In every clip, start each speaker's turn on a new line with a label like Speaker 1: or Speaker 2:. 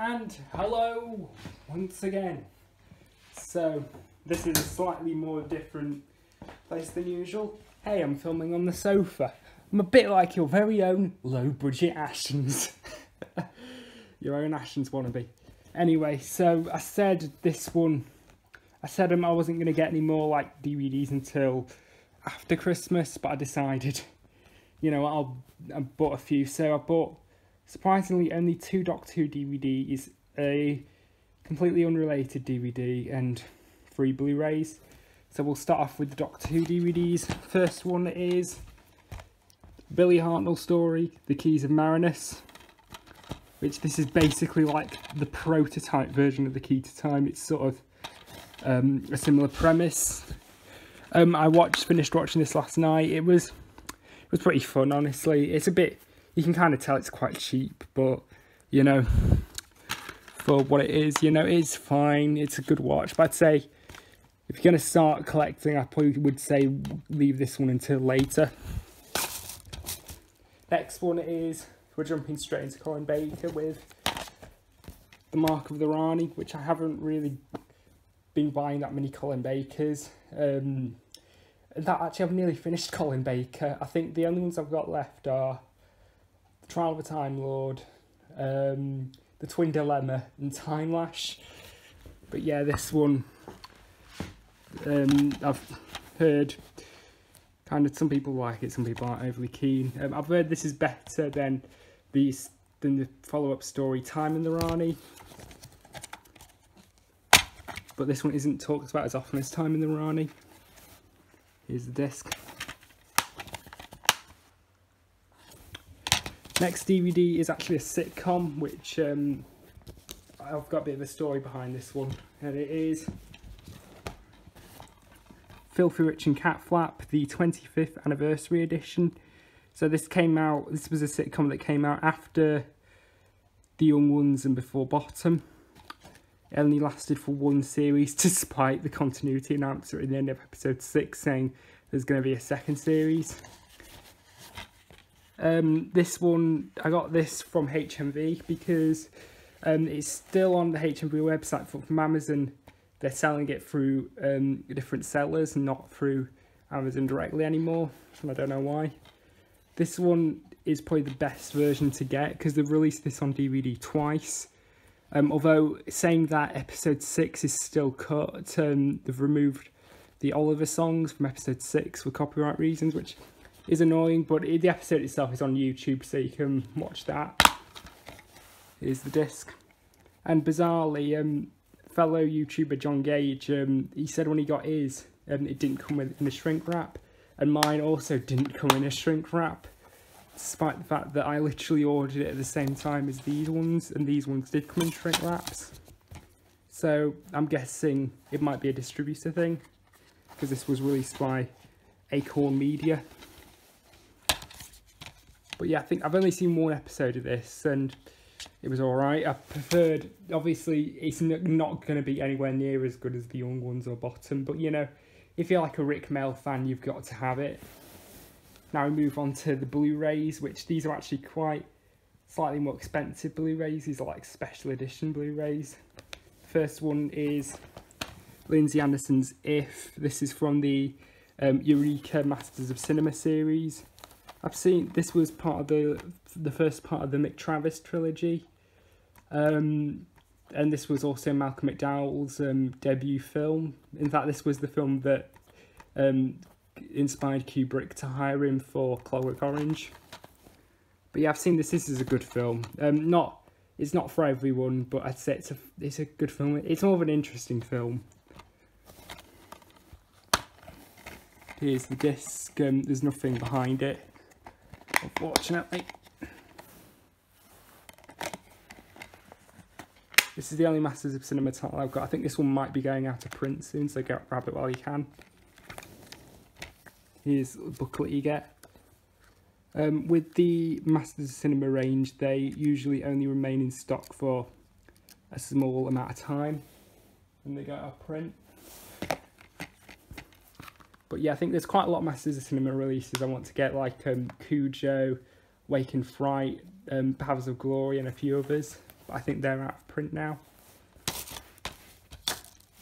Speaker 1: And hello once again. So this is a slightly more different place than usual. Hey, I'm filming on the sofa. I'm a bit like your very own low budget Ashens. Your own Ashens wannabe. Anyway, so I said I wasn't going to get any more like DVDs until after Christmas, but I decided, you know, I bought a few. So I bought, surprisingly, only 2 Doctor Who DVDs, a completely unrelated DVD and 3 Blu-rays. So we'll start off with the Doctor Who DVDs. First one is Billy Hartnell story, The Keys of Marinus, which this is basically like the prototype version of The Key to Time. It's sort of a similar premise. I finished watching this last night. It was pretty fun, honestly. It's a bit, you can kind of tell it's quite cheap, but you know, for what it is, you know, it's fine. It's a good watch. But I'd say if you're going to start collecting, I probably would say leave this one until later. Next one is, we're jumping straight into Colin Baker with The Mark of the Rani, which I haven't really been buying that many Colin Bakers. I've nearly finished Colin Baker. I think the only ones I've got left are The Trial of a Time Lord, The Twin Dilemma and Time Lash. But yeah, this one, I've heard kind of some people like it, some people aren't overly keen. I've heard this is better than the follow-up story Time in the Rani. But this one isn't talked about as often as Time in the Rani. Here's the disc. Next DVD is actually a sitcom, which I've got a bit of a story behind this one, and it is Filthy Rich and Cat Flap, the 25th anniversary edition. So this was a sitcom that came out after The Young Ones and before Bottom. It only lasted for 1 series, despite the continuity announcer at the end of episode 6 saying there's going to be a second series. This one, I got this from HMV because it's still on the HMV website, but from Amazon they're selling it through different sellers, not through Amazon directly anymore, and I don't know why. This one is probably the best version to get because they've released this on DVD twice. Although saying that episode 6 is still cut, they've removed the Oliver songs from episode 6 for copyright reasons, which is annoying, but the episode itself is on YouTube, so you can watch that. Here's the disc. And bizarrely, fellow YouTuber John Gage, he said when he got his, it didn't come in a shrink wrap, and mine also didn't come in a shrink wrap, despite the fact that I literally ordered it at the same time as these ones, and these ones did come in shrink wraps. So I'm guessing it might be a distributor thing, because this was released by Acorn Media. But yeah, I think I've only seen 1 episode of this, and it was alright. I preferred, obviously, it's not going to be anywhere near as good as The Young Ones or Bottom, but you know, if you're like a Rick Mel fan, you've got to have it. Now we move on to the Blu-rays, which these are actually quite slightly more expensive Blu-rays. These are like special edition Blu-rays. First one is Lindsay Anderson's If. This is from the Eureka Masters of Cinema series. I've seen, this was part of the first part of the Mick Travis trilogy. And this was also Malcolm McDowell's debut film. In fact, this was the film that inspired Kubrick to hire him for Clockwork Orange. But yeah, I've seen this. This is a good film. It's not for everyone, but I'd say it's a good film. It's more of an interesting film. Here's the disc. There's nothing behind it, unfortunately. This is the only Masters of Cinema title I've got. I think this one might be going out of print soon, so grab it while you can. Here's the booklet you get. With the Masters of Cinema range, they usually only remain in stock for a small amount of time when they go out of print. But yeah, I think there's quite a lot of Masters of Cinema releases I want to get, like Cujo, Wake and Fright, Paths of Glory and a few others. I think they're out of print now.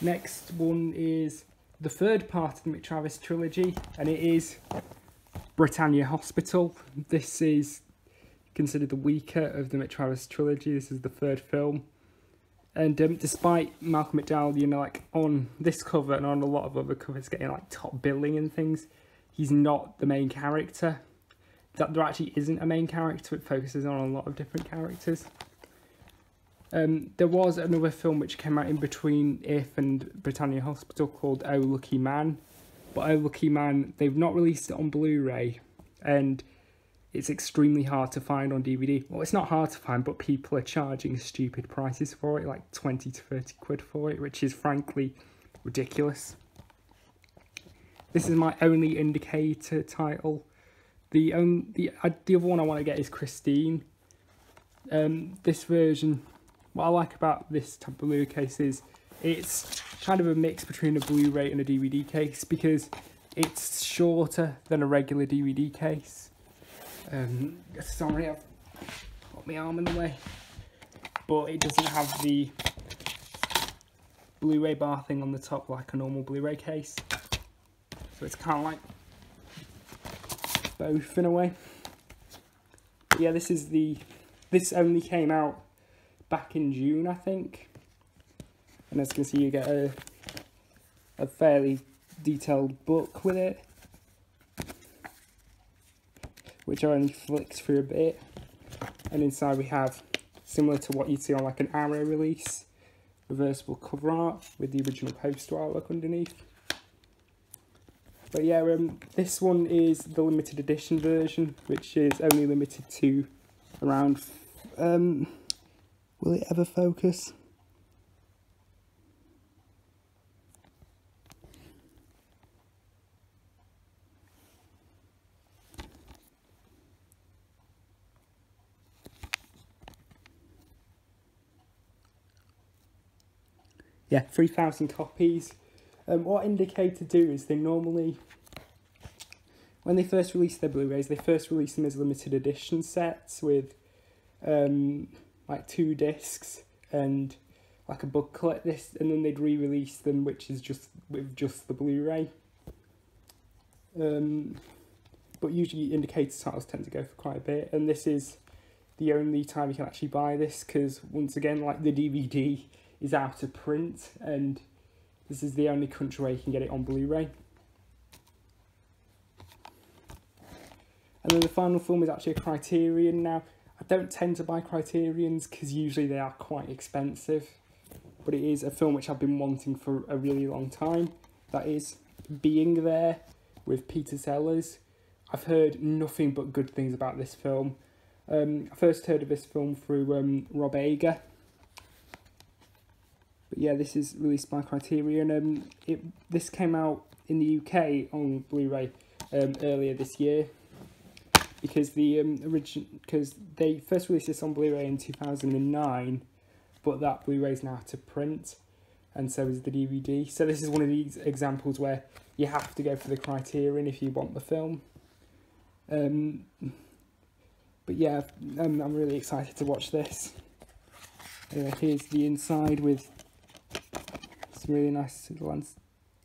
Speaker 1: Next one is the third part of the McTravis trilogy, and it is Britannia Hospital. This is considered the weaker of the McTravis trilogy. This is the third film. And despite Malcolm McDowell, you know, like on this cover and on a lot of other covers getting like top billing and things, he's not the main character. There actually isn't a main character, it focuses on a lot of different characters. There was another film which came out in between If and Britannia Hospital called Oh Lucky Man. But Oh Lucky Man, they've not released it on Blu-ray, and it's extremely hard to find on DVD. Well, it's not hard to find, but people are charging stupid prices for it, like 20 to 30 quid for it, which is frankly ridiculous. This is my only indicator title. The other one I want to get is Christine. This version, what I like about this type of Blu-ray case is it's kind of a mix between a Blu-ray and a DVD case, because it's shorter than a regular DVD case. Sorry, I've got my arm in the way, but it doesn't have the Blu-ray bar thing on the top like a normal Blu-ray case, so it's kind of like both in a way. But yeah, this only came out back in June, I think, and as you can see, you get a fairly detailed book with it, which I only flicked through a bit, and inside we have, similar to what you'd see on like an Arrow release, reversible cover art with the original poster artwork underneath. But yeah, this one is the limited edition version, which is only limited to around, will it ever focus? Yeah, 3,000 copies. What Indicator do is they normally, when they first release their Blu-rays, they first release them as limited edition sets with like 2 discs and like a booklet, and then they'd re-release them, which is just with just the Blu-ray. But usually Indicator titles tend to go for quite a bit, and this is the only time you can actually buy this, because once again, like, the DVD is out of print, and this is the only country where you can get it on Blu-ray. And then the final film is actually a Criterion. Now, I don't tend to buy Criterions because usually they are quite expensive, but it is a film which I've been wanting for a really long time. That is Being There with Peter Sellers. I've heard nothing but good things about this film. I first heard of this film through Rob Ager. But yeah, this is released by Criterion. This came out in the UK on Blu-ray earlier this year, because they first released this on Blu-ray in 2009, but that Blu-ray is now out of print, and so is the DVD. So this is one of these examples where you have to go for the Criterion if you want the film. But yeah, I'm really excited to watch this. Anyway, here's the inside with some really nice landscape,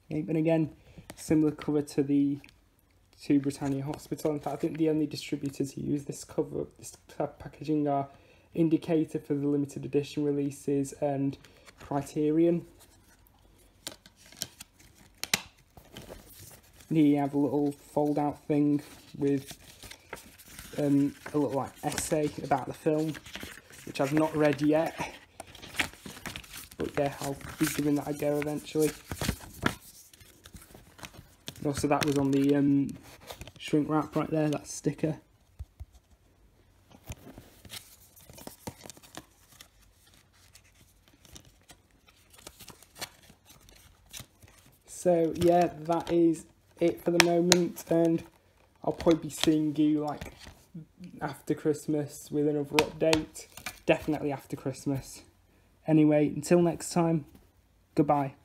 Speaker 1: and again, similar cover to Britannia Hospital. In fact, I think the only distributors who use this cover, this packaging, are Indicator for the limited edition releases and Criterion. And here you have a little fold-out thing with a little like essay about the film, which I've not read yet, but yeah, I'll be giving that a go eventually. And also, that was on the shrink wrap right there, that sticker. So yeah, that is it for the moment, and I'll probably be seeing you like after Christmas with another update. Definitely after Christmas. Anyway, until next time, goodbye.